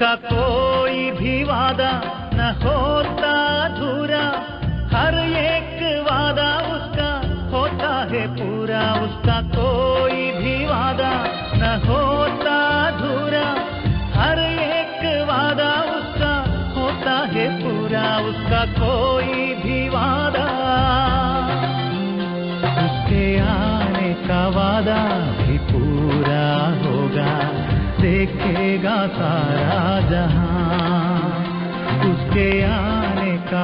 उसका कोई भी वादा न होता अधूरा, हर एक वादा उसका होता है पूरा। उसका कोई भी वादा न होता अधूरा, हर एक वादा उसका होता है पूरा। उसका कोई भी वादा, उसके आने का वादा भी पूरा होगा, देखेगा सारा जहां। उसके आने का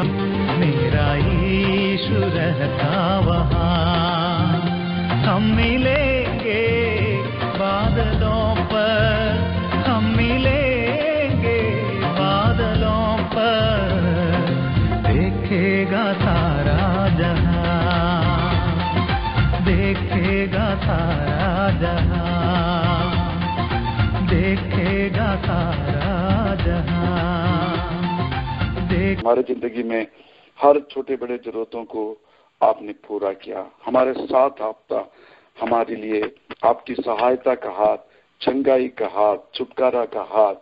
मेरा यीशु रहता वहां। हम मिलेंगे बादलों पर, हम मिलेंगे बादलों पर, देखेगा सारा जहां, देखेगा सारा जहां, देखेगा सारा जहां। हमारे जिंदगी में हर छोटे बड़े जरूरतों को आपने पूरा किया। हमारे साथ आपका, हमारे लिए आपकी सहायता का हाथ, चंगाई का हाथ, छुटकारा का हाथ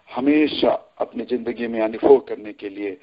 हमेशा अपनी जिंदगी में अनुभव करने के लिए,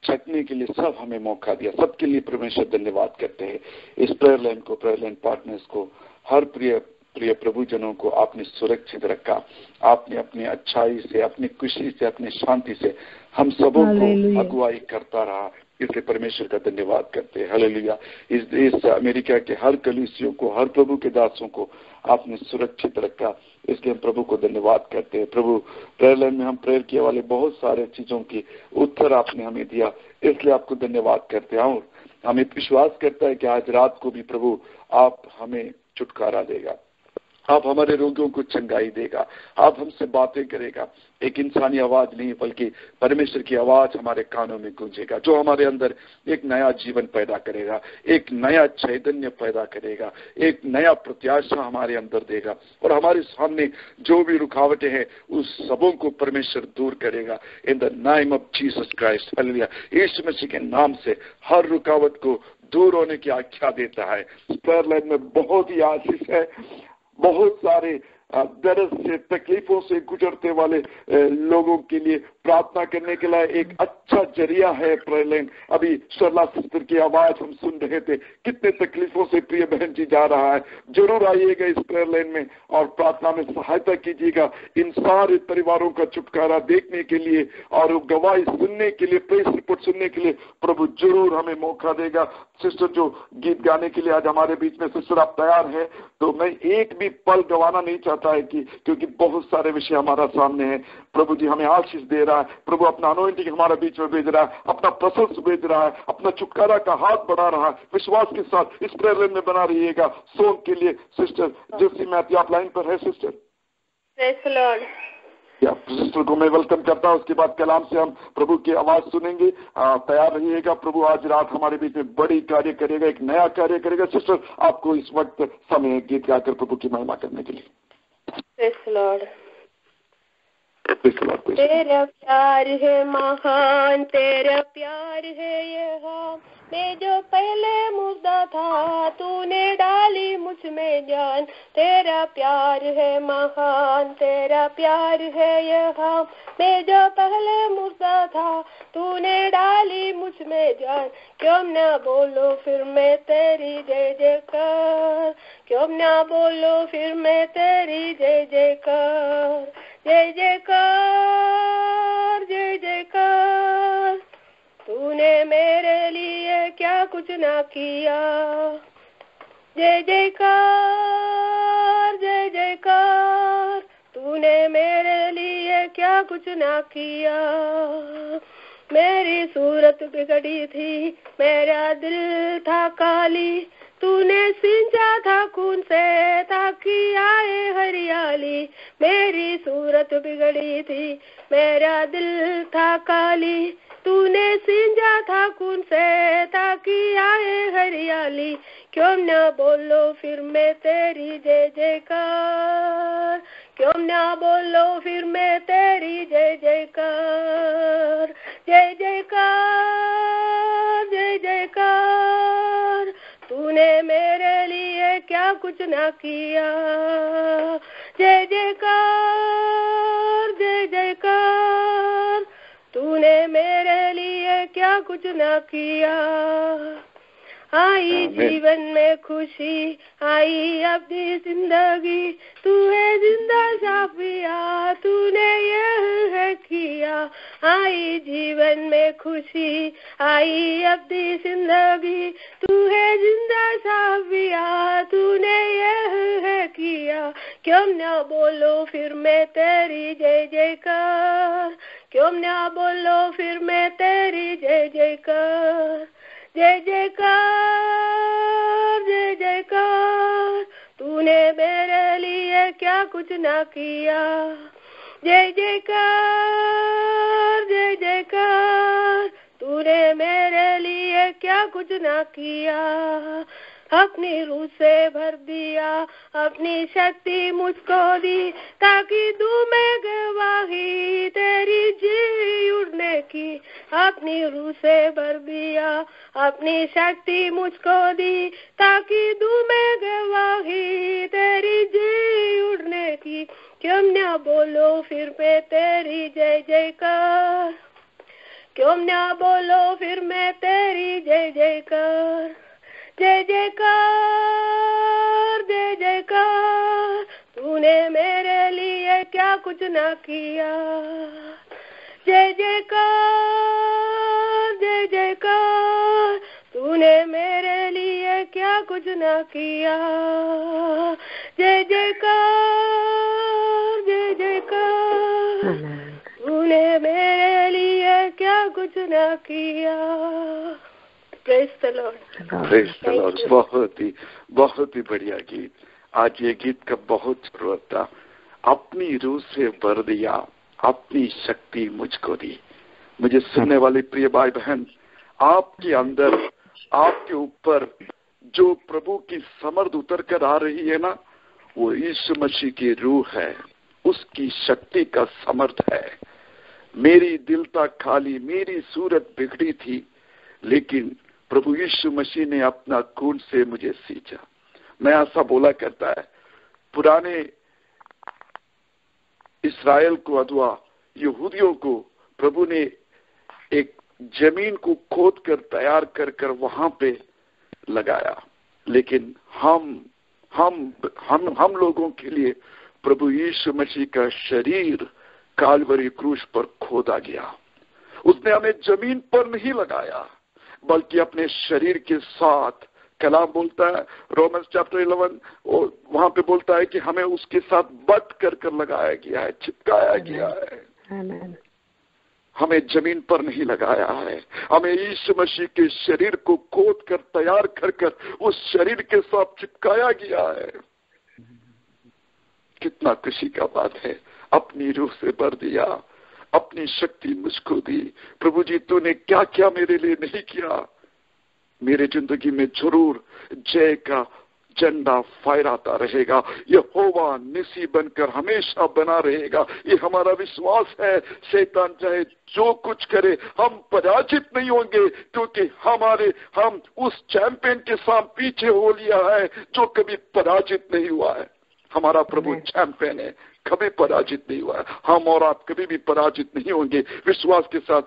छकने के लिए सब हमें मौका दिया। सबके लिए परमेश्वर धन्यवाद करते हैं। इस प्रेयर लाइन को, प्रेयर लाइन पार्टनर्स को, हर प्रिय प्रभुजनों को आपने सुरक्षित रखा। आपने अपनी अच्छाई से, अपनी खुशी से, अपनी शांति से हम सबों को अगुवाई करता रहा। इसलिए परमेश्वर का धन्यवाद करते हैं। हालेलुया। इस अमेरिका के हर कलीसियों को, हर प्रभु के दासों को आपने सुरक्षित रखा, इसलिए हम प्रभु को धन्यवाद करते हैं। प्रभु, प्रेयर लाइन में हम प्रेयर किए वाले बहुत सारे चीजों की उत्तर आपने हमें दिया, इसलिए आपको धन्यवाद करते हैं। और हमें विश्वास करता है कि आज रात को भी प्रभु आप हमें छुटकारा देगा, आप हमारे रोगियों को चंगाई देगा, आप हमसे बातें करेगा। एक इंसानी आवाज नहीं बल्कि परमेश्वर की आवाज हमारे कानों में गूंजेगा, जो हमारे अंदर एक नया जीवन पैदा करेगा, एक नया चैतन्य पैदा करेगा, एक नया प्रत्याशा हमारे अंदर देगा। और हमारे सामने जो भी रुकावटें हैं उस सबों को परमेश्वर दूर करेगा। In the name of Jesus Christ. Hallelujah. यीशु मसीह के नाम से हर रुकावट को दूर होने की आज्ञा देता है। प्रेयर लाइन में बहुत ही आशीष है। बहुत सारे दर्द से, तकलीफों से गुजरते वाले लोगों के लिए प्रार्थना करने के लिए एक अच्छा जरिया है प्रेयर लाइन। अभी सरला सिस्टर की आवाज हम सुन रहे थे, कितने तकलीफों से प्रिय बहन जी जा रहा है। जरूर आइएगा इस प्रेयर लाइन में और प्रार्थना में सहायता कीजिएगा, इन सारे परिवारों का छुटकारा देखने के लिए और गवाही सुनने के लिए, प्रेस रिपोर्ट सुनने के लिए प्रभु जरूर हमें मौका देगा। सिस्टर जो गीत गाने के लिए आज हमारे बीच में, सिस्टर आप तैयार है? तो मैं एक भी पल गंवाना नहीं चाहता है क्योंकि बहुत सारे विषय हमारा सामने है। प्रभु जी हमें आशीष दे रहा है, प्रभु अपना अनॉइंटिंग हमारे बीच में भेज रहा है, अपना प्रशंसा भेज रहा है, अपना छुटकारा का हाथ बढ़ा रहा है। विश्वास के साथ इस प्रेयर लाइन में बना रहिएगा। सॉन्ग के लिए सिस्टर जोशी मैथ्यू आप लाइन पर है sister? Praise the Lord. Sister को मैं वेलकम करता हूँ। उसके बाद कलाम से हम प्रभु की आवाज सुनेंगे। तैयार रहिएगा। प्रभु आज रात हमारे बीच में बड़ी कार्य करेगा, एक नया कार्य करेगा। सिस्टर आपको इस वक्त समय गीत गाकर प्रभु की महिमा करने के लिए। Praise the Lord. तेरा प्यार है महान, तेरा प्यार है यहाँ, मैं जो पहले मुर्दा था तूने डाली मुझ में जान। तेरा प्यार है महान, तेरा प्यार है यहाँ, मैं जो पहले मुर्दा था तूने डाली मुझ में जान। क्यों ना बोलो फिर मैं तेरी जय जयकार, क्यों ना बोलो फिर मैं तेरी जय जयकार। जय जयकार, जय जयकार, तूने मेरे लिए क्या कुछ ना किया। जय जयकार, जय जयकार, तूने मेरे लिए क्या कुछ ना किया। मेरी सूरत बिगड़ी थी, मेरा दिल था काली, तूने सींचा था खून से ताकि आए हरियाली। मेरी सूरत बिगड़ी थी, मेरा दिल था काली, तूने सींचा था खून से ताकि आए हरियाली। क्यों ना बोलो फिर मैं तेरी जय जयकार, क्यों ना बोलो फिर मैं तेरी जय जयकार। जय जयकार, जय जयकार, तूने मेरे लिए क्या कुछ ना किया। जय जयकार, कुछ ना किया। आई जीवन में खुशी, आई अपनी जिंदगी, तू है जिंदा शाफिया, तूने यह है किया। आई जीवन में खुशी, आई अपनी जिंदगी, तू है जिंदा शाफिया, तूने यह है किया। क्यों ना बोलो फिर मैं तेरी जय जयकार, क्यों ना बोलो फिर मैं तेरी जय जयकार। जय जयकार, जय जयकार, तूने मेरे लिए क्या कुछ ना किया। जय जयकार, जय जयकार, तूने मेरे लिए क्या कुछ ना किया। अपनी रूह से भर दिया, अपनी शक्ति मुझको दी, ताकि दूं मैं गवाही तेरी जी उड़ने की। अपनी रूह से भर दिया, अपनी शक्ति मुझको दी, ताकि दूं मैं गवाही तेरी जी उड़ने की। क्यों ना बोलो फिर मैं तेरी जय जयकार, क्यों ना बोलो फिर मैं तेरी जय जयकार। जय जयकार, जय जयकार, तूने मेरे लिए क्या कुछ ना किया। जय जयकार, जय जयकार, तूने मेरे लिए क्या कुछ ना किया। जय जयकार, जय जयकार, तूने मेरे लिए क्या कुछ ना किया। Praise the Lord, praise the Lord. बहुत ही बढ़िया गीत। आज ये गीत का बहुत जरूरत था। अपनी रूह से भर दिया, अपनी शक्ति मुझको दी। मुझे सुनने वाले प्रिय भाई बहन, आपके अंदर, आपके ऊपर जो प्रभु की समर्थ उतर कर आ रही है ना, वो यीशु मसीह की रूह है, उसकी शक्ति का समर्थ है। मेरी दिल था खाली, मेरी सूरत बिगड़ी थी, लेकिन प्रभु यीशु मसीह ने अपना खून से मुझे सींचा। मैं ऐसा बोला करता है, पुराने इस्राएल को अथवा यहूदियों को प्रभु ने एक जमीन को खोद कर तैयार कर कर वहां पे लगाया, लेकिन हम लोगों के लिए प्रभु यीशु मसीह का शरीर कालवरी क्रूस पर खोदा गया। उसने हमें जमीन पर नहीं लगाया, बल्कि अपने शरीर के साथ, कलाम बोलता है रोमन्स चैप्टर 11, वहां पे बोलता है कि हमें उसके साथ बट कर लगाया गया है, चिपकाया गया है। हमें जमीन पर नहीं लगाया है, हमें यीशु मसीह के शरीर को खोद कर तैयार कर उस शरीर के साथ चिपकाया गया है। कितना खुशी का बात है। अपनी रूह से भर दिया, अपनी शक्ति मुझको दी। प्रभु जी, तूने क्या क्या मेरे लिए नहीं किया। मेरे जिंदगी में जरूर जय का झंडा फहराता रहेगा। यहोवा निसी बनकर हमेशा बना रहेगा, ये हमारा विश्वास है। शैतान चाहे जो कुछ करे, हम पराजित नहीं होंगे, क्योंकि हम उस चैंपियन के साथ पीछे हो लिया है जो कभी पराजित नहीं हुआ है। हमारा प्रभु चैंपियन है, कभी पराजित नहीं हुआ है। हम और आप कभी भी पराजित नहीं होंगे। विश्वास के साथ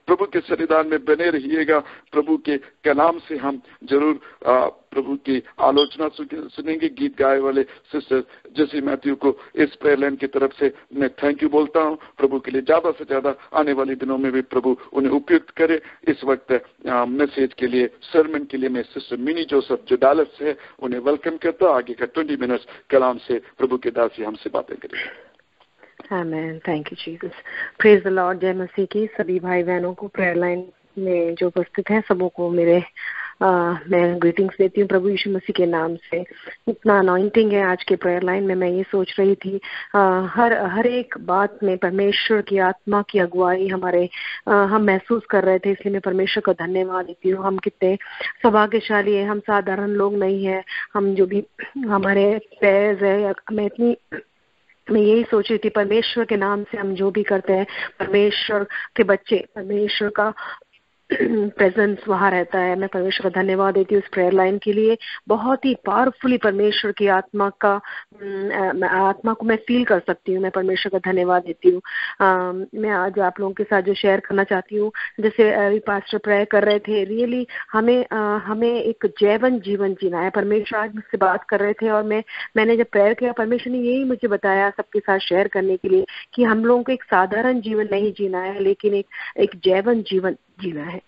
प्रभु के सन्निधान में बने रहिएगा। प्रभु के कलाम से हम जरूर प्रभु की आलोचना सुनेंगे। गीत गाए वाले सिस्टर जेसी मैथ्यू को इस प्रेयर लाइन की तरफ से मैं थैंक यू बोलता हूं। प्रभु के लिए ज्यादा से ज्यादा आने वाले दिनों में भी प्रभु उन्हें उपयुक्त करे। इस वक्त मैसेज के लिए, सरमन के लिए मैं सिस्टर मिनी जोसेफ जो डालस से है उन्हें वेलकम करता हूं। आगे का 20 मिनट्स कलाम से प्रभु के दासी हमसे बातें करेंगे। आमीन। Thank you Jesus. Praise the Lord. जय मसीह की। सभी भाई बहनों को प्रेयर लाइन में जो उपस्थित हैं सबों को मैं ग्रीटिंग्स देती हूँ प्रभु यीशु मसीह के नाम से। इतना अनॉइंटिंग है आज के प्रेयर लाइन में। मैं ये सोच रही थी हर एक बात में परमेश्वर की आत्मा की अगुवाई हम महसूस कर रहे थे, इसलिए मैं परमेश्वर को धन्यवाद देती हूँ। हम कितने सौभाग्यशाली है, हम साधारण लोग नहीं है। हम जो भी हमारे पैर्स है, मैं यही सोच रही थी परमेश्वर के नाम से हम जो भी करते हैं, परमेश्वर के बच्चे परमेश्वर का प्रेजेंस वहाँ रहता है। मैं परमेश्वर का धन्यवाद देती हूँ इस प्रेयर लाइन के लिए। बहुत ही पावरफुली परमेश्वर की आत्मा को मैं फील कर सकती हूँ। मैं परमेश्वर का धन्यवाद देती हूँ। मैं आज आप लोगों के साथ जो शेयर करना चाहती हूँ, जैसे अभी पास्टर प्रेयर कर रहे थे, रियली हमें एक जैवन जीवन जीना है। परमेश्वर आज मुझसे बात कर रहे थे और मैंने जब प्रेयर किया, परमेश्वर ने यही मुझे बताया सबके साथ शेयर करने के लिए कि हम लोगों को एक साधारण जीवन नहीं जीना है, लेकिन एक जैवन जीवन जीना है।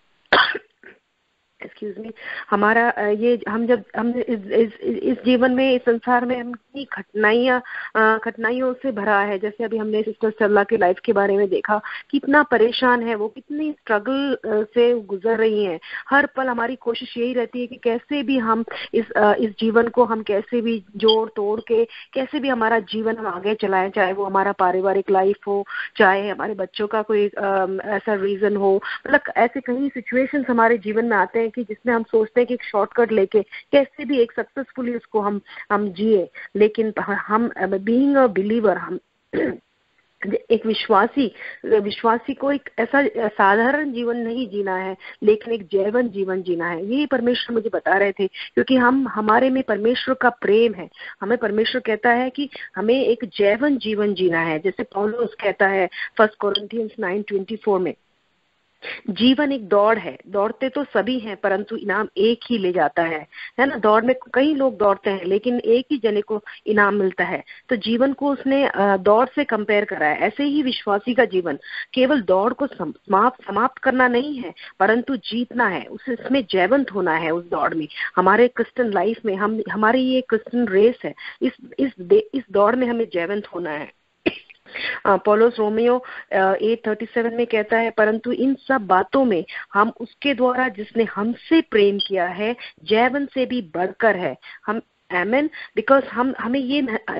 Excuse me. हमारा ये हम इस जीवन में, इस संसार में हम कितनी कठिनाइयों से भरा है। जैसे अभी हमने सिस्टर सरला के लाइफ के बारे में देखा, कितना परेशान है वो, कितनी स्ट्रगल से गुजर रही हैं। हर पल हमारी कोशिश यही रहती है कि कैसे भी हम इस जीवन को हम कैसे भी जोड़ तोड़ के कैसे भी हमारा जीवन हम आगे चलाएं, चाहे वो हमारा पारिवारिक लाइफ हो, चाहे हमारे बच्चों का कोई ऐसा रीजन हो। मतलब ऐसे कई सिचुएशंस हमारे जीवन में आते हैं कि जिसमें हम सोचते हैं कि एक शॉर्टकट लेके कैसे भी एक सक्सेसफुली उसको हम जिए। लेकिन हम बीइंग अ बिलीवर, हम एक विश्वासी को एक ऐसा साधारण जीवन नहीं जीना है, लेकिन एक जैवन जीवन जीना है। यही परमेश्वर मुझे बता रहे थे, क्योंकि हमारे में परमेश्वर का प्रेम है। हमें परमेश्वर कहता है कि हमें एक जैवन जीवन जीना है। जैसे पौलुस कहता है 1 कोरिन्थियंस 9:24 में, जीवन एक दौड़ है, दौड़ते तो सभी हैं परंतु इनाम एक ही ले जाता है ना। दौड़ में कई लोग दौड़ते हैं लेकिन एक ही जने को इनाम मिलता है। तो जीवन को उसने दौड़ से कंपेयर करा है। ऐसे ही विश्वासी का जीवन केवल दौड़ को समाप्त करना नहीं है, परंतु जीतना है, उसमें जैवंत होना है उस दौड़ में। हमारे क्रिश्चियन लाइफ में हमारी ये क्रिश्चियन रेस है, इस दौड़ में हमें जैवंत होना है। पौलुस रोमियो 8:37 में कहता है, परंतु इन सब बातों में हम उसके द्वारा जिसने हमसे प्रेम किया है जैवन से भी बढ़कर है। हम आमेन। बिकॉज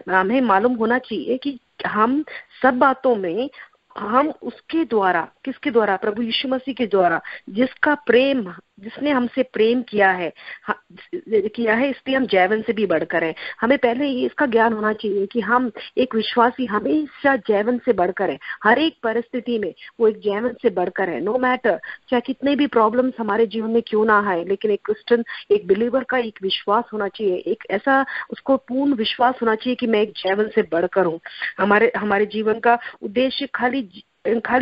हमें मालूम होना चाहिए कि हम सब बातों में हम उसके द्वारा, किसके द्वारा? प्रभु यीशु मसीह के द्वारा, जिसने हमसे प्रेम किया है, इसलिए हम जैवन से भी बढ़कर है। हमें पहले इसका ज्ञान होना चाहिए कि हम एक विश्वासी हमेशा जैवन से बढ़कर है। हर एक परिस्थिति में वो एक जैवन से बढ़कर है। नो मैटर चाहे कितने भी प्रॉब्लम्स हमारे जीवन में क्यों ना आए, लेकिन एक क्रिश्चियन, एक बिलीवर का एक विश्वास होना चाहिए, एक ऐसा उसको पूर्ण विश्वास होना चाहिए कि मैं एक जैवन से बढ़कर हूँ। हमारे जीवन का उद्देश्य खाली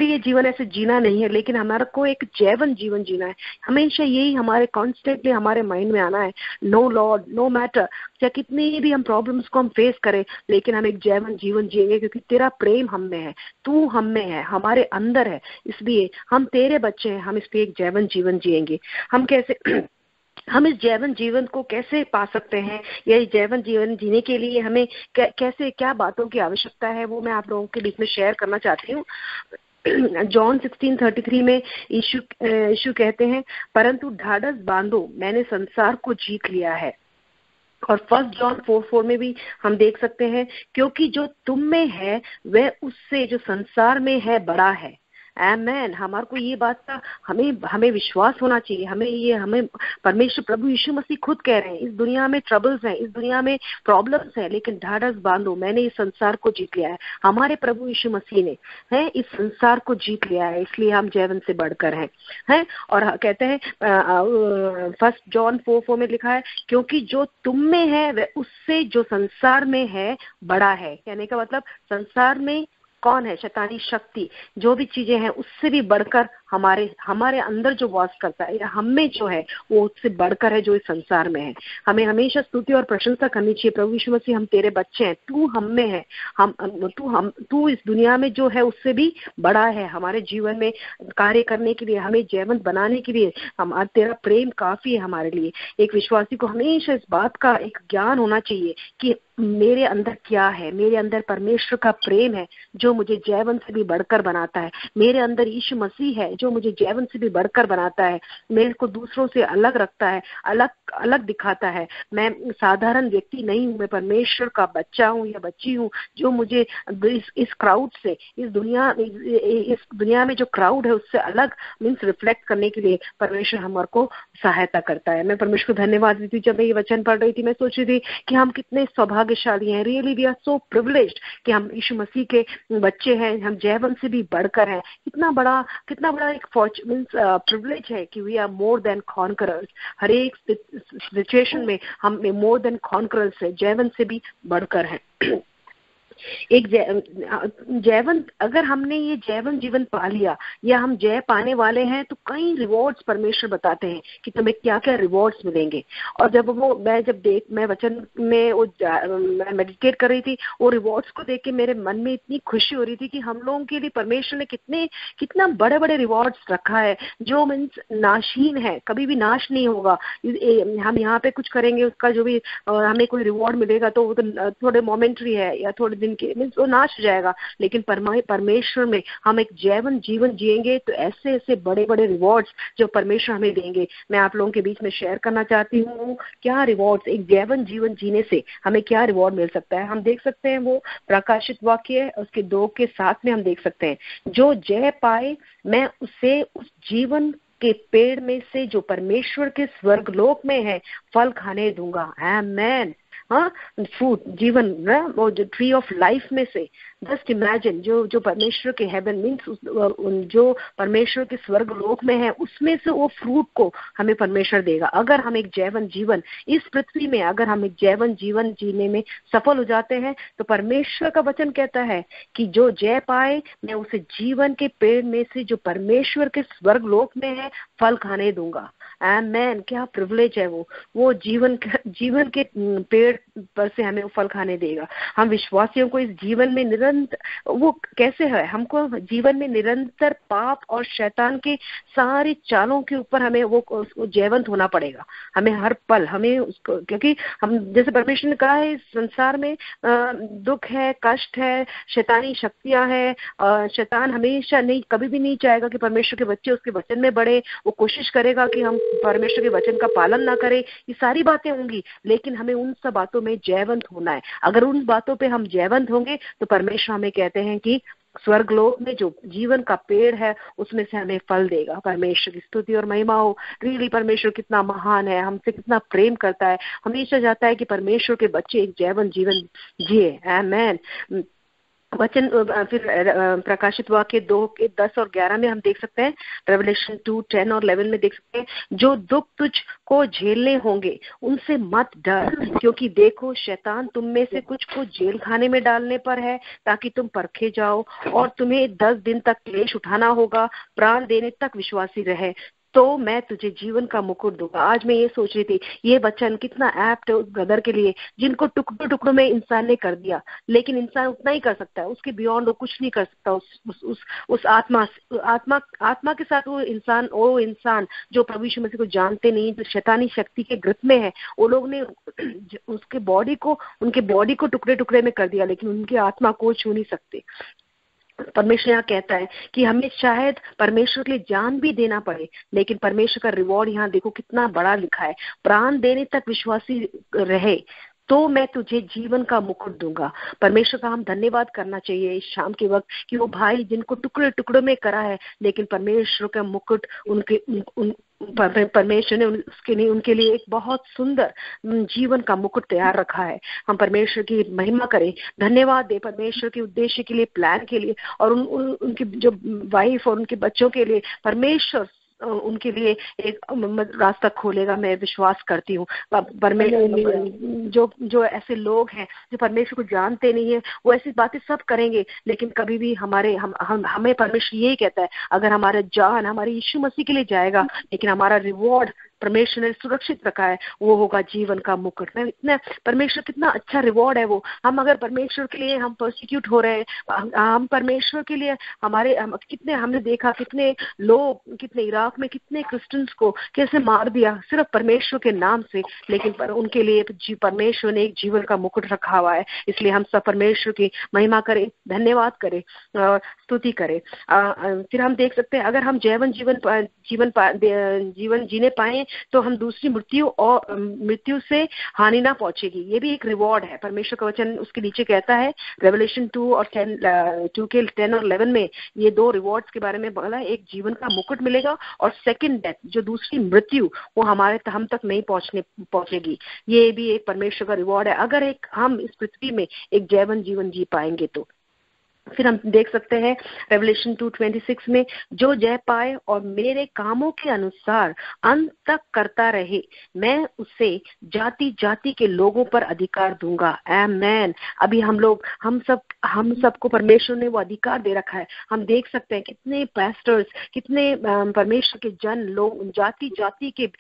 ये जीवन ऐसे जीना नहीं है, लेकिन हमारा को एक जैवन जीवन जीना है। हमेशा यही हमारे कॉन्स्टेंटली हमारे माइंड में आना है। नो लॉर्ड, नो मैटर चाहे कितनी भी हम प्रॉब्लम्स को हम फेस करें, लेकिन हम एक जैवन जीवन जिएंगे, क्योंकि तेरा प्रेम हम में है, तू हम में है, हमारे अंदर है, इसलिए हम तेरे बच्चे हैं। हम इसलिए एक जैवन जीवन जिएंगे। हम इस जैवन जीवन को कैसे पा सकते हैं? यह जैवन जीवन जीने के लिए हमें क्या बातों की आवश्यकता है, वो मैं आप लोगों के बीच में शेयर करना चाहती हूँ। जॉन 16:33 में यीशु कहते हैं, परंतु ढाढ़स बांधो, मैंने संसार को जीत लिया है। और 1 जॉन 4:4 में भी हम देख सकते हैं, क्योंकि जो तुम में है वह उससे जो संसार में है बड़ा है। आमेन। हमारे को ये बात का हमें विश्वास होना चाहिए। हमें परमेश्वर प्रभु यीशु मसीह खुद कह रहे हैं, इस दुनिया में ट्रबल्स हैं, इस दुनिया में प्रॉब्लम्स हैं, लेकिन ढाढ़स बांधो, मैंने इस संसार को जीत लिया है। हमारे प्रभु यीशु मसीह ने इस संसार को जीत लिया है, इसलिए हम जैवन से बढ़कर हैं। और कहते हैं 1 जॉन 4:4 में लिखा है, क्योंकि जो तुम में है वह उससे जो संसार में है बड़ा है। कहने का मतलब संसार में कौन है? शैतानी शक्ति, जो भी चीजें हैं उससे भी बढ़कर हमारे अंदर जो वास करता है या हम में जो है वो उससे बढ़कर है जो इस संसार में है। हमें हमेशा स्तुति और प्रशंसा करनी चाहिए। प्रभु यीशु मसीह, हम तेरे बच्चे हैं, तू हम में है, तू इस दुनिया में जो है उससे भी बड़ा है। हमारे जीवन में कार्य करने के लिए, हमें जैवंत बनाने के लिए तेरा प्रेम काफी है हमारे लिए। एक विश्वासी को हमेशा इस बात का एक ज्ञान होना चाहिए कि मेरे अंदर क्या है। मेरे अंदर परमेश्वर का प्रेम है जो मुझे जैवन से भी बढ़कर बनाता है। मेरे अंदर यीशु मसीह है जो मुझे जैवन से भी बढ़कर बनाता है। मेरे को दूसरों से अलग रखता है, अलग दिखाता है। मैं साधारण व्यक्ति नहीं हूँ, मैं परमेश्वर का बच्चा हूँ या बच्ची हूँ, जो मुझे इस क्राउड से, इस दुनिया में जो क्राउड है उससे अलग मीन्स रिफ्लेक्ट करने के लिए परमेश्वर हमारे को सहायता करता है। मैं परमेश्वर को धन्यवाद देती हूँ। जब मैं ये वचन पढ़ रही थी मैं सोच रही थी कि हम कितने सौभाग्यशाली हैं, really we are so privileged कि हम यीशु मसीह के बच्चे हैं, हम जयवंत से भी बढ़कर हैं। कितना बड़ा एक मीन्स प्रिविलेज है कि we are more than conquerors. हर एक सिचुएशन में हम मोर देन कॉन्करर्स है, जयवंत से भी बढ़कर हैं। एक जयवंत, अगर हमने ये जयवंत जीवन पा लिया या हम जय पाने वाले हैं तो कई रिवॉर्ड्स परमेश्वर बताते हैं कि तुम्हें क्या क्या रिवॉर्ड्स मिलेंगे। और जब मैं वचन में मैं मेडिटेट कर रही थी, वो रिवॉर्ड्स को देख के मेरे मन में इतनी खुशी हो रही थी कि हम लोगों के लिए परमेश्वर ने कितना बड़े बड़े रिवॉर्ड्स रखा है जो मीन्स नाशहीन है, कभी भी नाश नहीं होगा। हम यहाँ पे कुछ करेंगे, उसका जो भी हमें कोई रिवॉर्ड मिलेगा तो वो तो थोड़े मोमेंट्री है या थोड़े दिन के मीन्स वो नाश हो जाएगा। लेकिन परमेश्वर में हम एक जैवन जीवन जिएंगे तो ऐसे ऐसे बड़े बड़े रिवॉर्ड्स जो परमेश्वर हमें देंगे, मैं आप लोगों के बीच में शेयर करना चाहती हूँ। क्या रिवॉर्ड्स, एक जैवन जीवन जीने से हमें क्या रिवॉर्ड मिल सकता है। हम देख सकते हैं वो प्रकाशित वाक्य उसके 2 के 7 में हम देख सकते हैं, जो जय पाए मैं उसे उस जीवन के पेड़ में से जो परमेश्वर के स्वर्गलोक में है फल खाने दूंगा। आमेन। फ्रूट, जीवन, वो जो ट्री ऑफ लाइफ में से, जस्ट इमेजिन जो परमेश्वर के हेवन मीन्स जो परमेश्वर के स्वर्ग लोक में है उसमें से वो फ्रूट को हमें परमेश्वर देगा। अगर हम एक जैवन जीवन इस पृथ्वी में, अगर हम एक जैवन जीवन जीने में सफल हो जाते हैं तो परमेश्वर का वचन कहता है कि जो जय पाए मैं उसे जीवन के पेड़ में से जो परमेश्वर के स्वर्ग लोक में है फल खाने दूंगा। आमेन। क्या प्रिविलेज है वो जीवन के पेड़ पर से हमें वो फल खाने देगा। हम विश्वासियों को इस जीवन में वो कैसे है, हमको जीवन में निरंतर पाप और शैतान के सारी चालों के ऊपर हमें वो जयवंत होना पड़ेगा। हमें हर पल हमें उसको, क्योंकि हम जैसे परमेश्वर ने कहा है इस संसार में दुख है, कष्ट है, शैतानी शक्तियां है। शैतान हमेशा नहीं, कभी भी नहीं चाहेगा कि परमेश्वर के बच्चे उसके वचन में बढ़े। वो कोशिश करेगा कि हम परमेश्वर के वचन का पालन ना करें। ये सारी बातें होंगी, लेकिन हमें उन सब बातों में जयवंत होना है। अगर उन बातों पे हम जयवंत होंगे तो परमेश्वर हमें कहते हैं कि स्वर्गलोक में जो जीवन का पेड़ है उसमें से हमें फल देगा। परमेश्वर की स्तुति और महिमा हो। रियली परमेश्वर कितना महान है, हमसे कितना प्रेम करता है, हमेशा चाहता है कि परमेश्वर के बच्चे एक जैवन जीवन जिए। आमेन। वचन फिर प्रकाशित वाक्य 2 के 10 और 11 में हम देख सकते हैं, रेवलेशन 2, 10 और 11 में देख सकते हैं, जो दुख तुझको झेलने होंगे उनसे मत डर, क्योंकि देखो शैतान तुम में से कुछ को जेल खाने में डालने पर है ताकि तुम परखे जाओ, और तुम्हें 10 दिन तक क्लेश उठाना होगा। प्राण देने तक विश्वासी रहे तो मैं तुझे जीवन का मुकुट दूंगा। आज मैं ये सोच रही थी, ये वचन कितना एप्ट है उस ब्रदर के लिए जिनको टुकड़ों टुकड़ों में इंसान ने कर दिया, लेकिन इंसान उतना ही कर सकता है, उसके बियॉन्ड वो कुछ नहीं कर सकता। उस आत्मा के साथ वो इंसान जो प्रभु यीशु मसीह को जानते नहीं, जो शैतानी शक्ति के ग्रिप में है, वो लोग ने उनके बॉडी को टुकड़े टुकड़े में कर दिया, लेकिन उनकी आत्मा को छू नहीं सकते। परमेश्वर यहाँ कहता है कि हमें शायद परमेश्वर के लिए जान भी देना पड़े, लेकिन परमेश्वर का रिवॉर्ड यहाँ देखो कितना बड़ा लिखा है, प्राण देने तक विश्वासी रहे तो मैं तुझे जीवन का मुकुट दूंगा। परमेश्वर का हम धन्यवाद करना चाहिए इस शाम के वक्त कि वो भाई जिनको टुकड़े टुकड़ों में करा है, लेकिन परमेश्वर का मुकुट परमेश्वर ने उनके लिए एक बहुत सुंदर जीवन का मुकुट तैयार रखा है। हम परमेश्वर की महिमा करें, धन्यवाद दे परमेश्वर के उद्देश्य के लिए, प्लान के लिए, और उनकी जो वाइफ और उनके बच्चों के लिए परमेश्वर उनके लिए एक रास्ता खोलेगा। मैं विश्वास करती हूँ जो ऐसे लोग हैं जो परमेश्वर को जानते नहीं है वो ऐसी बातें सब करेंगे, लेकिन कभी भी हमें परमेश्वर यही कहता है, अगर हमारा जान हमारे यीशु मसीह के लिए जाएगा, लेकिन हमारा रिवॉर्ड परमेश्वर ने सुरक्षित रखा है, वो होगा जीवन का मुकुट। मैं इतना परमेश्वर कितना अच्छा रिवॉर्ड है वो। हम अगर परमेश्वर के लिए हम परसिक्यूट हो रहे हैं, हम परमेश्वर के लिए हमने देखा कितने लोग, कितने इराक में कितने क्रिश्चियंस को कैसे मार दिया सिर्फ परमेश्वर के नाम से, लेकिन उनके लिए परमेश्वर ने एक जीवन का मुकुट रखा हुआ है। इसलिए हम सब परमेश्वर की महिमा करें, धन्यवाद करें, स्तुति करें। फिर हम देख सकते हैं, अगर हम जीवन जीने पाए हैं तो हम दूसरी मृत्यु से हानि ना पहुंचेगी। ये भी एक रिवॉर्ड है। परमेश्वर का वचन उसके नीचे कहता है, रेवलेशन 2 और 10 और 11 में ये दो रिवॉर्ड्स के बारे में बोला। एक जीवन का मुकुट मिलेगा और सेकंड डेथ, जो दूसरी मृत्यु, वो हम तक नहीं पहुंचेगी। ये भी एक परमेश्वर का रिवॉर्ड है अगर हम इस पृथ्वी में एक जैवन जीवन जी पाएंगे तो। फिर हम देख सकते हैं रेवलेशन 2:26 में, जो जय पाए और मेरे कामों के अनुसार अंत तक करता रहे, मैं उसे जाति जाति के लोगों पर अधिकार दूंगा। आमेन। अभी हम सबको परमेश्वर ने वो अधिकार दे रखा है। हम देख सकते हैं कितने पास्टर्स, कितने परमेश्वर के जन लोग जाति जाति के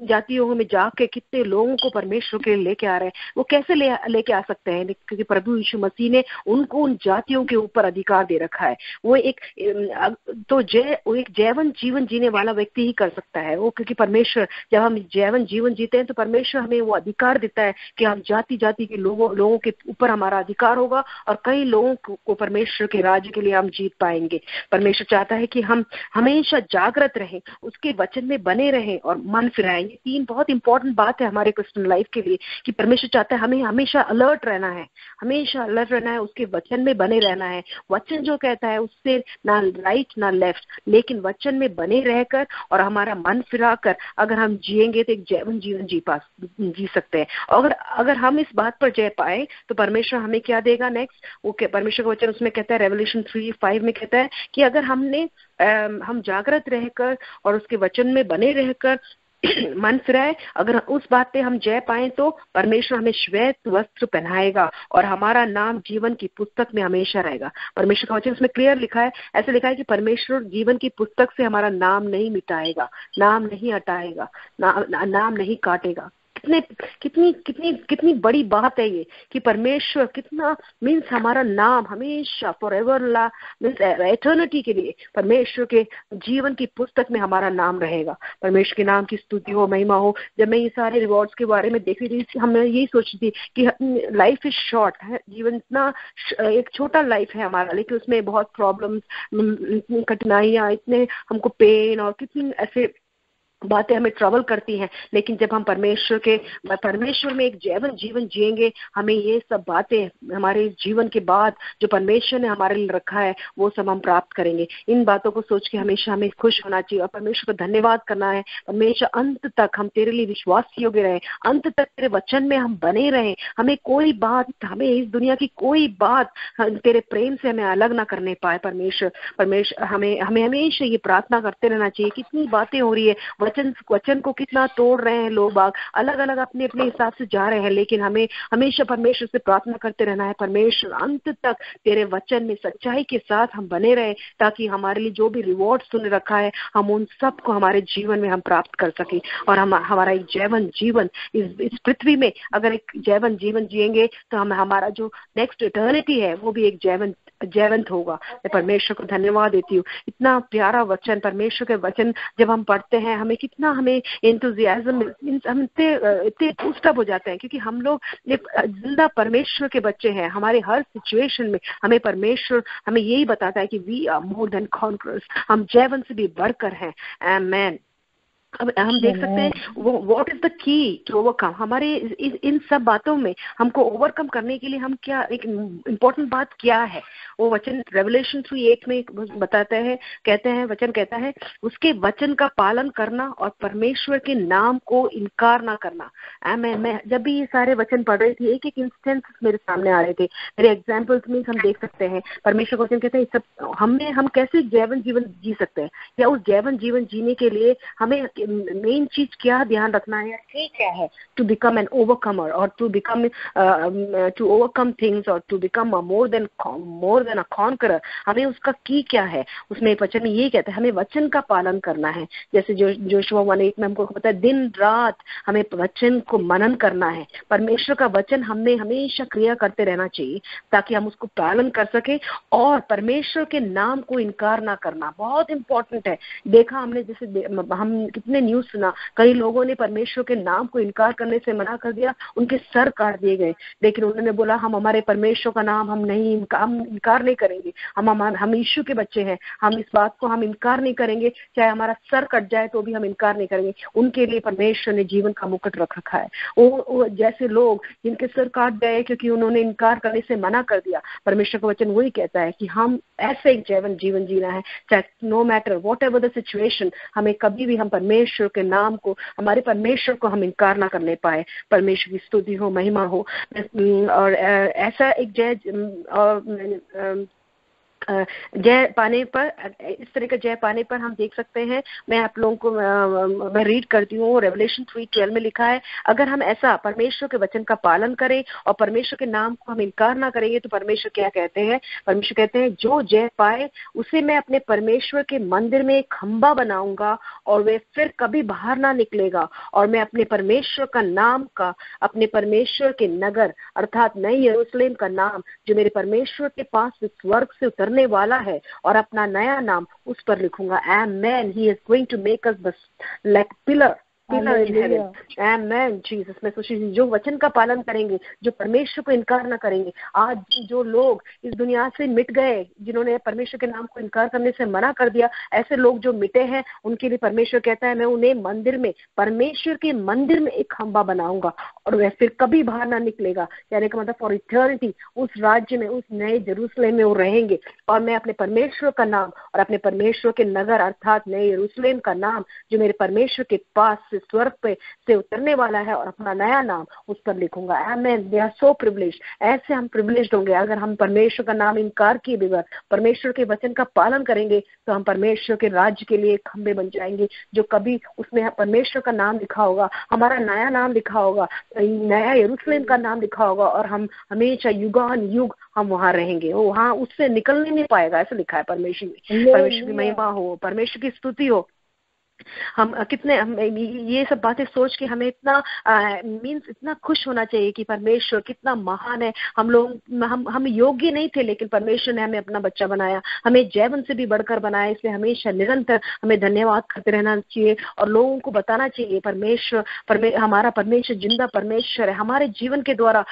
जातियों में जाके कितने लोगों को परमेश्वर के लिए लेके आ रहे हैं। वो कैसे लेके आ सकते हैं? क्योंकि प्रभु यीशु मसीह ने उनको उन जातियों के ऊपर अधिकार दे रखा है। वो एक जैवन जीवन जीने वाला व्यक्ति ही कर सकता है वो, क्योंकि परमेश्वर, जब हम जैवन जीवन जीते हैं तो परमेश्वर हमें वो अधिकार देता है कि हम जाति जाति के लोगों के ऊपर हमारा अधिकार होगा और कई लोगों को परमेश्वर के राज्य के लिए हम जीत पाएंगे। परमेश्वर चाहता है कि हम हमेशा जागृत रहें, उसके वचन में बने रहें और मन फिराएं। ये 3 बहुत इंपॉर्टेंट बात है हमारे क्रिश्चियन लाइफ के लिए कि परमेश्वर चाहता है हमें हमेशा अलर्ट रहना है, हमेशा अलर्ट रहना है, उसके वचन में बने रहना है। वचन जो कहता है उससे ना राइट ना लेफ्ट, लेकिन वचन में बने रहकर और हमारा मन फिराकर अगर हम जिएंगे तो एक जैवन जीवन जी सकते हैं। अगर हम इस बात पर जय पाए तो परमेश्वर हमें क्या देगा नेक्स्ट? ओके, परमेश्वर का वचन उसमें कहता है, रेवलेशन 3:5 में कहता है कि अगर हम जागृत रहकर और उसके वचन में बने रहकर मन फिराए, अगर उस बात पे हम जय पाए तो परमेश्वर हमें श्वेत वस्त्र पहनाएगा और हमारा नाम जीवन की पुस्तक में हमेशा रहेगा। परमेश्वर का वचन उसमें क्लियर लिखा है, ऐसे लिखा है कि परमेश्वर जीवन की पुस्तक से हमारा नाम नहीं मिटाएगा, नाम नहीं हटाएगा, नाम नहीं काटेगा। कितनी बड़ी बात है ये कि परमेश्वर कितना मीन्स हमारा नाम हमेशा फॉरएवर मीन्स एटर्निटी के लिए परमेश्वर के जीवन की पुस्तक में हमारा नाम रहेगा। परमेश्वर के नाम की स्तुति हो, महिमा हो। जब मैं ये सारे रिवॉर्ड्स के बारे में देख रही थी, हमने यही सोची थी कि लाइफ इज शॉर्ट है, जीवन इतना एक छोटा लाइफ है हमारा, लेकिन उसमें बहुत प्रॉब्लम्स, इतनी कठिनाइयाँ, इतने हमको पेन और कितनी ऐसे बातें हमें ट्रबल करती हैं। लेकिन जब हम परमेश्वर में एक जैवन जीवन जिएंगे, हमें ये सब बातें हमारे जीवन के बाद जो परमेश्वर ने हमारे लिए रखा है वो सब हम प्राप्त करेंगे। इन बातों को सोच के हमेशा हमें खुश होना चाहिए और परमेश्वर को धन्यवाद करना है। परमेश्वर अंत तक हम तेरे लिए विश्वासी हो गए रहे, अंत तक तेरे वचन में हम बने रहे। हमें इस दुनिया की कोई बात तेरे प्रेम से हमें अलग ना करने पाए। परमेश्वर हमें हमेशा ये प्रार्थना करते रहना चाहिए। कितनी बातें हो रही है, वचन को कितना तोड़ रहे हैं लोग, अलग अलग अपने अपने हिसाब से जा रहे हैं, लेकिन हमें हमेशा परमेश्वर से प्रार्थना करते रहना है, परमेश्वर अंत तक तेरे वचन में सच्चाई के साथ हम बने रहे, ताकि हमारे लिए जो भी रिवॉर्ड तूने रखा है हम उन सब को हमारे जीवन में हम प्राप्त कर सके। और हमारा एक जैवन जीवन इस पृथ्वी में अगर एक जैवन जीवन जिएंगे तो हमारा जो नेक्स्ट इटर्निटी है वो भी एक जैवंत होगा। मैं परमेश्वर को धन्यवाद देती हूँ। इतना प्यारा वचन, परमेश्वर के वचन जब हम पढ़ते हैं हमें एंथुसियाज्म, हम इतने बूस्टअप हो जाते हैं, क्योंकि हम लोग जिंदा परमेश्वर के बच्चे हैं। हमारे हर सिचुएशन में हमें परमेश्वर हमें यही बताता है कि we are more than conquerors, हम जैवन से भी बढ़कर हैं। आमेन। अब हम देख सकते हैं what is the key to overcome. हमारे इन सब बातों में हमको ओवरकम करने के लिए हम क्या, एक इम्पोर्टेंट बात क्या है, वो वचन रेवलेशन 3:8 में बताते हैं, वचन कहता है उसके वचन का पालन करना और परमेश्वर के नाम को इनकार ना करना। मैं जब भी ये सारे वचन पढ़ रही थी, एक एक इंस्टेंस मेरे सामने आ रहे थे, मेरे एग्जाम्पल्स में हम देख सकते हैं परमेश्वर का वचन कहते हैं सब हम कैसे जैवन जीवन जी सकते हैं, या उस जैवन जीवन जीने के लिए हमें मेन चीज क्या ध्यान रखना है, क्या है टू बिकम एन ओवरकमर और टू ओवरकम थिंग्स और to become more than a conqueror. हमें उसका की क्या है, उसमें वचन में ये कहता है हमें वचन का पालन करना है। जैसे जोशुआ 1:8 में हमको पता है दिन रात हमें वचन को मनन करना है। परमेश्वर का वचन हमें हमेशा क्रिया करते रहना चाहिए ताकि हम उसको पालन कर सके, और परमेश्वर के नाम को इनकार ना करना बहुत इंपॉर्टेंट है। देखा हमने जैसे हम कितने न्यूज सुना, कई लोगों ने परमेश्वर के नाम को इनकार करने से मना कर दिया, उनके सर काट दिए गए, लेकिन उन्होंने बोला हम हमारे परमेश्वर का नाम हम इनकार नहीं करेंगे, हम यीशु के बच्चे हैं, हम इस बात को हम इनकार नहीं करेंगे, चाहे हमारा सर कट जाए तो भी हम इनकार नहीं करेंगे। उनके लिए परमेश्वर ने जीवन का मुकुट रख रखा है। वो जैसे लोग जिनके सर काट गए क्योंकि उन्होंने इनकार करने से मना कर दिया, परमेश्वर का वचन वही कहता है कि हम ऐसे एक जीवन जीना है, चाहे no matter whatever the situation, हमें कभी भी हम परमेश्वर के नाम को, हमारे परमेश्वर को हम इनकार ना करने पाए। परमेश्वर की स्तुति हो, महिमा हो। और ऐसा एक जय पाने पर, इस तरह का जय पाने पर हम देख सकते हैं, मैं आप लोगों को मैं रीड करती हूँ, रेवलेशन 3:12 में लिखा है, अगर हम ऐसा परमेश्वर के वचन का पालन करें और परमेश्वर के नाम को हम इनकार ना करेंगे तो परमेश्वर क्या कहते हैं, परमेश्वर कहते हैं जो जय पाए उसे मैं अपने परमेश्वर के मंदिर में एक खंबा बनाऊंगा और वे फिर कभी बाहर ना निकलेगा, और मैं अपने परमेश्वर का नाम का, अपने परमेश्वर के नगर अर्थात नई यरूशलेम का नाम जो मेरे परमेश्वर के पास स्वर्ग से उतरने वाला है, और अपना नया नाम उस पर लिखूंगा। Amen. He is going to make us like pillar in heaven. Amen Jesus. मैं सोच रही जो वचन का पालन करेंगे, जो परमेश्वर को इनकार ना करेंगे, आज जो लोग इस दुनिया से मिट गए, जिन्होंने परमेश्वर के नाम को इनकार करने से मना कर दिया, ऐसे लोग जो मिटे हैं उनके लिए परमेश्वर कहता है मैं उन्हें मंदिर में, परमेश्वर के मंदिर में एक खंबा बनाऊंगा और वह फिर कभी बाहर ना निकलेगा। यानी कि मतलब फॉर इटर्निटी उस राज्य में, उस नए यरूशलेम में वो रहेंगे, और मैं अपने परमेश्वर का नाम और अपने परमेश्वर के नगर अर्थात नए यरूशलेम का नाम जो मेरे परमेश्वर के पास स्वर्ग पे से उतरने वाला है, और अपना नया नाम उस पर लिखूंगा। Amen. We are so privileged. ऐसे हम प्रिविलेज्ड होंगे अगर हम परमेश्वर का नाम इनकार किए बगैर परमेश्वर के वचन का पालन करेंगे, तो हम परमेश्वर के राज्य के लिए खंबे बन जाएंगे, जो कभी उसमें परमेश्वर का नाम लिखा होगा, हमारा नया नाम लिखा होगा, नया यरूशलेम का नाम लिखा होगा, और हम हमेशा युगान युग हम वहां रहेंगे, वो वहां उससे निकलने नहीं पाएगा। ऐसा लिखा है परमेश्वर में। परमेश्वर की महिमा हो, परमेश्वर की स्तुति हो। हम ये सब बातें सोच के हमें इतना खुश होना चाहिए कि परमेश्वर कितना महान है। हम योग्य नहीं थे, लेकिन परमेश्वर ने हमें अपना बच्चा बनाया, हमें जैवन से भी बढ़कर बनाया। इसलिए हमेशा निरंतर हमें धन्यवाद करते रहना चाहिए और लोगों को बताना चाहिए हमारा परमेश्वर जिंदा परमेश्वर है। हमारे जीवन के द्वारा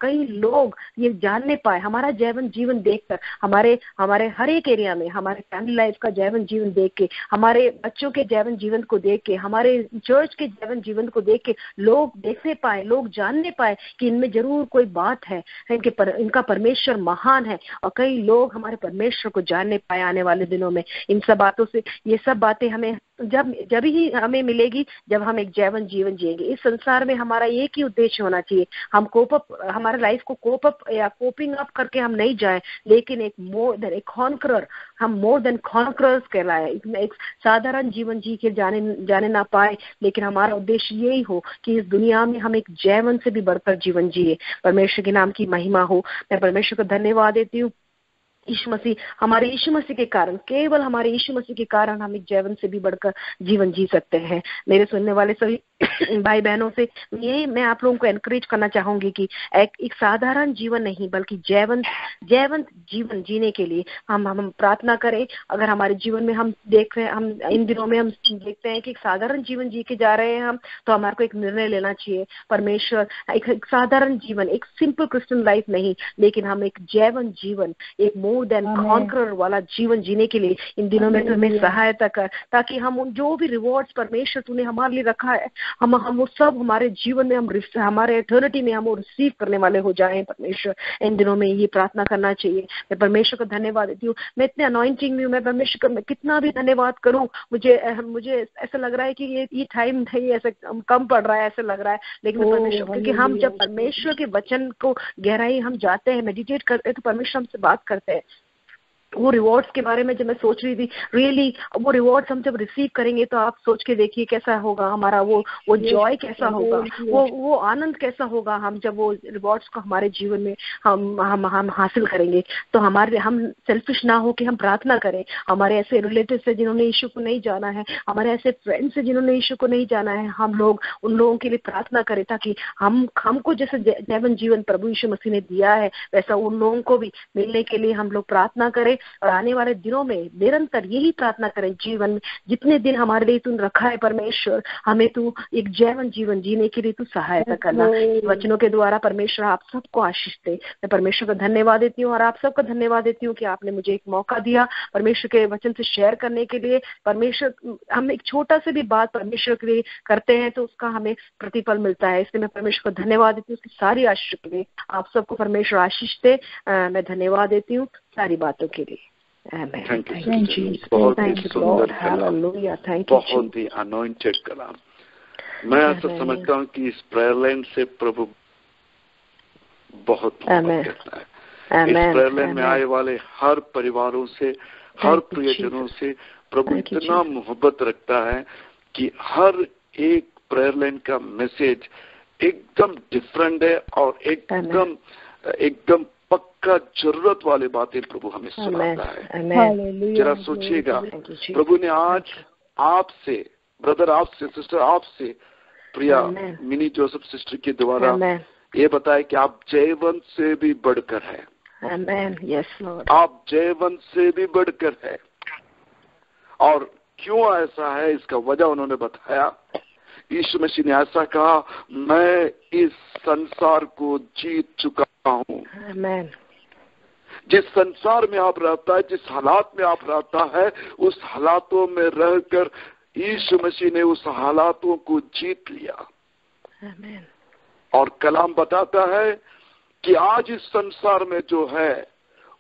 कई लोग ये जानने पाए, हमारा जैवन जीवन देखकर, हमारे हर एक एरिया में, हमारे फैमिली लाइफ का जैवन जीवन देख के, हमारे बच्चों के जीवन को देख के, हमारे चर्च के जीवन को देख के लोग देखने पाए, लोग जानने पाए कि इनमें जरूर कोई बात है, इनका परमेश्वर महान है। और कई लोग हमारे परमेश्वर को जानने पाए आने वाले दिनों में। इन सब बातों से, ये सब बातें हमें जब ही हमें मिलेगी जब हम एक जैवन जीवन जिएंगे। इस संसार में हमारा एक ही उद्देश्य होना चाहिए, हम हमारे लाइफ को कोपिंग अप करके हम नहीं जाए, लेकिन एक मोर देन ए कॉन्करर, हम मोर देन कॉन्करर्स कहलाए। एक साधारण जीवन जी के जाने ना पाए, लेकिन हमारा उद्देश्य यही हो कि इस दुनिया में हम एक जैवन से भी बढ़कर जीवन जिए। परमेश्वर के नाम की महिमा हो। मैं परमेश्वर को धन्यवाद देती हूँ। हमारे यीशु मसीह के कारण, केवल हमारे यीशु मसीह के कारण हम एक जीवन से भी बढ़कर जीवन जी सकते हैं। मेरे सुनने वाले सभी भाई बहनों से यही मैं आप लोगों को एनकरेज करना चाहूंगी कि एक साधारण जीवन नहीं बल्कि जैवन जीवन जीने के लिए हम प्रार्थना करें। अगर हमारे जीवन में हम देख रहे हैं, हम इन दिनों में हम देखते हैं कि एक साधारण जीवन जी के जा रहे हैं हम, तो हमारे को एक निर्णय लेना चाहिए। परमेश्वर एक साधारण जीवन, एक सिंपल क्रिश्चियन लाइफ नहीं, लेकिन हम एक जैवन जीवन, एक मोर देन कॉन्करर वाला जीवन जीने के लिए इन दिनों में हमें सहायता कर, ताकि हम उन जो भी रिवॉर्ड्स परमेश्वर तूने हमारे लिए रखा है, हम वो सब हमारे जीवन में, हमारे एटर्निटी में हम वो रिसीव करने वाले हो जाएं। परमेश्वर इन दिनों में ये प्रार्थना करना चाहिए। मैं परमेश्वर को धन्यवाद देती हूँ। मैं इतने अनॉइंटिंग में हूँ, मैं परमेश्वर का कितना भी धन्यवाद करूँ, मुझे ऐसा लग रहा है कि ये टाइम नहीं, ऐसे कम पड़ रहा है, ऐसे लग रहा है। लेकिन परमेश्वर, क्योंकि हम जब परमेश्वर के वचन को गहराई हम जाते हैं, मेडिटेट करते हैं, तो परमेश्वर हमसे बात करते हैं। वो रिवॉर्ड्स के बारे में जब मैं सोच रही थी, रियली वो रिवॉर्ड्स हम जब रिसीव करेंगे तो आप सोच के देखिए कैसा होगा हमारा वो जॉय कैसा होगा, वो आनंद कैसा होगा हम जब वो रिवॉर्ड्स को हमारे जीवन में हम हासिल करेंगे। तो हम सेल्फिश ना हो कि हम प्रार्थना करें। हमारे ऐसे रिलेटिव से जिन्होंने यीशु को नहीं जाना है, हमारे ऐसे फ्रेंड्स से जिन्होंने यीशु को नहीं जाना है, हम लोग उन लोगों के लिए प्रार्थना करें, ताकि हमको जैसे जैवन जीवन प्रभु यीशु मसीह ने दिया है वैसा उन लोगों को भी मिलने के लिए हम लोग प्रार्थना करें। और आने वाले दिनों में निरंतर यही प्रार्थना करें। जीवन में जितने दिन हमारे लिए तू रखा है परमेश्वर, हमें तू एक जैवन जीवन जीने के लिए तू सहायता करना। वचनों के द्वारा परमेश्वर आप सबको आशीष दे। मैं परमेश्वर का धन्यवाद देती हूँ और आप सबका धन्यवाद देती हूँ कि आपने मुझे एक मौका दिया परमेश्वर के वचन से शेयर करने के लिए। परमेश्वर, हम एक छोटा से भी बात परमेश्वर के लिए करते हैं तो उसका हमें प्रतिफल मिलता है, इसलिए मैं परमेश्वर को धन्यवाद देती हूँ। उसकी सारी आशीष के लिए आप सबको परमेश्वर आशीष दे। मैं धन्यवाद देती हूँ सारी बातों के लिए। थैंक यू, बहुत ही सुंदर कलाम, बहुत ही अनॉइंटेड कलाम। मैं ऐसा समझता हूँ कि इस प्रेयर लाइन से प्रभु बहुत मोहब्बत करता है। इस प्रेयर लाइन में आए वाले हर परिवारों से, हर प्रियजनों से प्रभु इतना मोहब्बत रखता है कि हर एक प्रेयर लाइन का मैसेज एकदम डिफरेंट है और एकदम पक्का जरूरत वाली बातें प्रभु हमें सुनाता है। जरा सोचिएगा, प्रभु ने आज आपसे, ब्रदर आपसे, सिस्टर आपसे, प्रिया मिनी जोसेफ सिस्टर के द्वारा ये बताया कि आप जयवंत से भी बढ़कर है। आप जयवंत से भी बढ़कर है। और क्यों ऐसा है, इसका वजह उन्होंने बताया। यीशु मसीह ने ऐसा कहा, मैं इस संसार को जीत चुका हूँ। जिस संसार में आप रहता है, जिस हालात में आप रहता है, उस हालातों में रहकर यीशु मसीह ने उस हालातों को जीत लिया। और कलाम बताता है कि आज इस संसार में जो है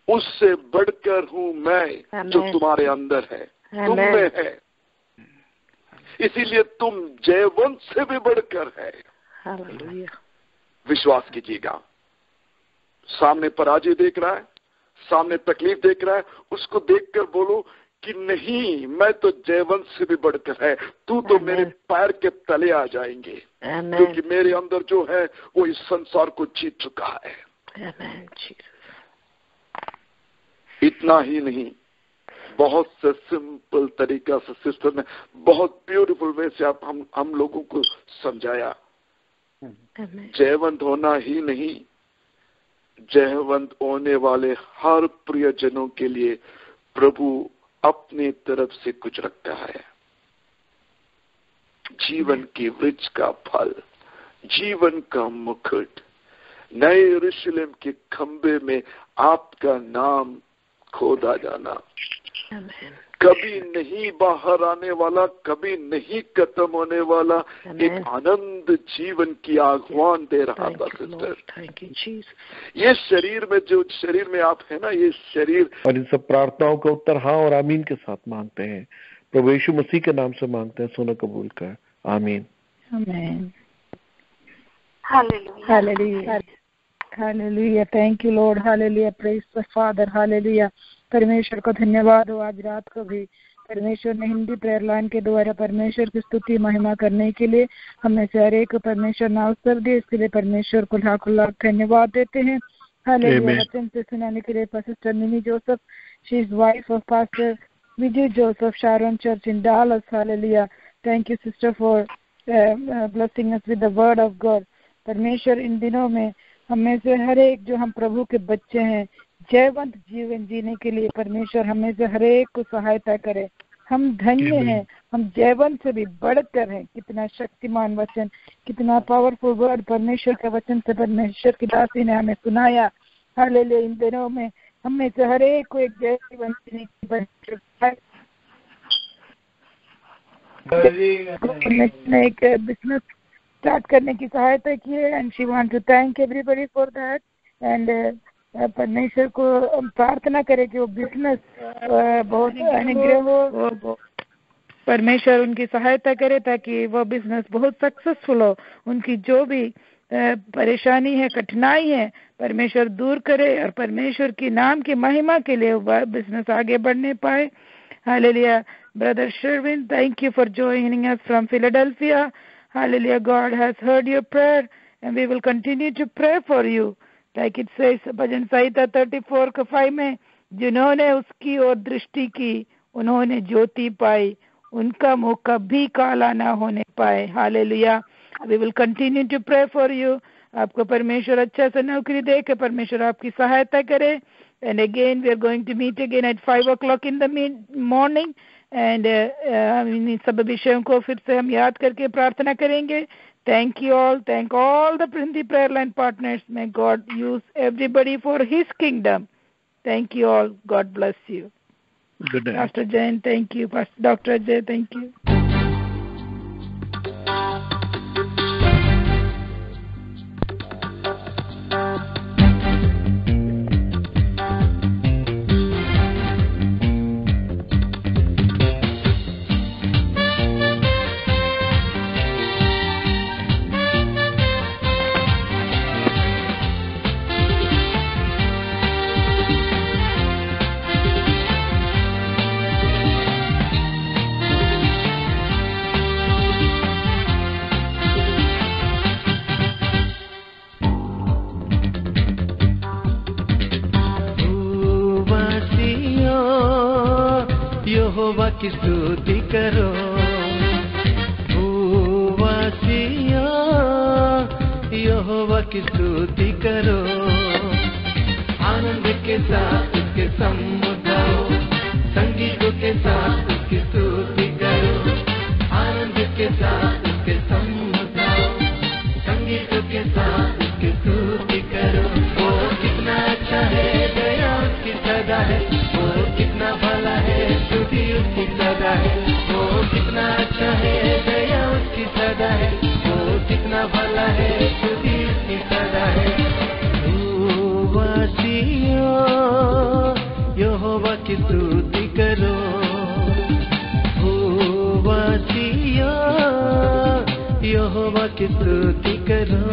उससे बढ़कर हूँ मैं, जो तुम्हारे अंदर है, तुम में है। इसीलिए तुम जयवंत से भी बढ़कर है। विश्वास कीजिएगा। सामने पराजय देख रहा है, सामने तकलीफ देख रहा है, उसको देखकर बोलो कि नहीं, मैं तो जयवंत से भी बढ़कर है। तू तो मेरे पैर के तले आ जाएंगे, क्योंकि मेरे अंदर जो है वो इस संसार को जीत चुका है। इतना ही नहीं, बहुत से सिंपल तरीका से सिस्टर ने बहुत ब्यूटीफुल वे से आप हम लोगों को समझाया। जयवंत होना ही नहीं, जयवंत होने वाले हर प्रियजनों के लिए प्रभु अपनी तरफ से कुछ रखता है। जीवन की वृक्ष का फल, जीवन का मुकुट, नए यरूशलेम के खंबे में आपका नाम खोदा जाना, कभी नहीं बाहर आने वाला, कभी नहीं खत्म होने वाला एक आनंद जीवन की आह्वान दे रहा था सिस्टर। ये शरीर में, जो शरीर में आप है ना, ये शरीर। और इन सब प्रार्थनाओं का उत्तर हाँ और आमीन के साथ मांगते हैं। प्रभु यीशु मसीह के नाम से मांगते हैं, सुनो कबूल कर। आमीन। Hallelujah. Thank you Lord. Hallelujah. Praise the father. Hallelujah. परमेश्वर को धन्यवाद हो आज रात को भी परमेश्वर ने हिंदी प्रेयर लाइन के द्वारा परमेश्वर की स्तुति महिमा करने के लिए हमें से हर एक परमेश्वर ने अवसर दिए। इसके लिए परमेश्वर को लाखों लाख धन्यवाद देते हैं। हालेलुया। वचन से सुनाने के लिए sister mini Joseph, she is wife of pastor Vijay Joseph, Sharon church in Dallas. Hallelujah. Thank you sister for blessing us with the word of God. परमेश्वर इन दिनों में हमें से हर एक जो हम प्रभु के बच्चे हैं, जयवंत जीवन जीने के लिए परमेश्वर हमें से हर एक को सहायता करे। हम धन्य हैं, हम जयवंत से भी बढ़कर हैं। कितना शक्तिमान वचन, कितना पावरफुल वर्ड परमेश्वर के वचन से परमेश्वर की दासी ने हमें सुनाया। हालेलुया। इन दिनों में हमें से हर एक को एक जयवंत जीने की एक बिजनेस स्टार्ट करने की सहायता की है। And she want to thank everybody for that. And परमेश्वर को प्रार्थना करें कि वो बिजनेस बहुत अनुग्रह हो, परमेश्वर उनकी सहायता करे ताकि वो बिजनेस बहुत सक्सेसफुल हो। उनकी जो भी परेशानी है, कठिनाई है, परमेश्वर दूर करे और परमेश्वर की नाम की महिमा के लिए वह बिजनेस आगे बढ़ने पाए। Hallelujah. Brother Sherwin, thank you for joining us from Philadelphia. Hallelujah. God has heard your prayer and we will continue to pray for you. Like it says, भजन संहिता 34:5 में, जिन्होंने उसकी ओर दृष्टि की उन्होंने ज्योति पाई, उनका मुख कभी काला ना होने पाए। Hallelujah. We will continue to pray for you. आपको परमेश्वर अच्छा से नौकरी दे के परमेश्वर आपकी सहायता करे। And again, we are going to meet again at 5 o'clock in the morning. And इन सब विषयों को फिर से हम याद करके प्रार्थना करेंगे. Thank you all. Thank all the prayer line partners. May God use everybody for His kingdom. Thank you all. God bless you. Good night. Pastor Jain, thank you. Pastor Dr. Ajay, thank you. यहोवा की स्तुति करो, भूवासियों यहोवा की स्तुति करो, आनंद के साथ उसके सम्मुख गाओ, संगीतों के साथ उसकी स्तुति करो, आनंद के साथ उसके सम्मुख गाओ, संगीतों के साथ उसकी स्तुति करो. वो कितना अच्छा है, दया उसकी सदा है, वो कितना भला है, स्तुति उसकी सदा है. वो कितना अच्छा है, दया उसकी सदा है, वो कितना भला है, स्तुति उसकी सदा है. भूवासियों यहोवा की स्तुति करो, भूवासियों यहोवा की स्तुति करो.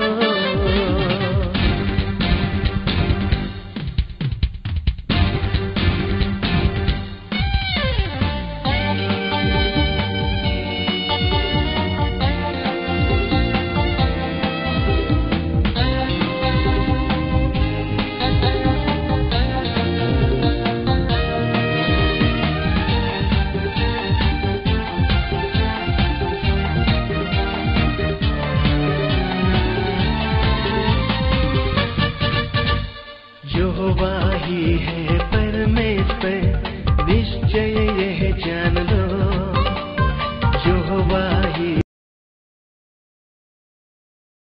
यहोवा ही है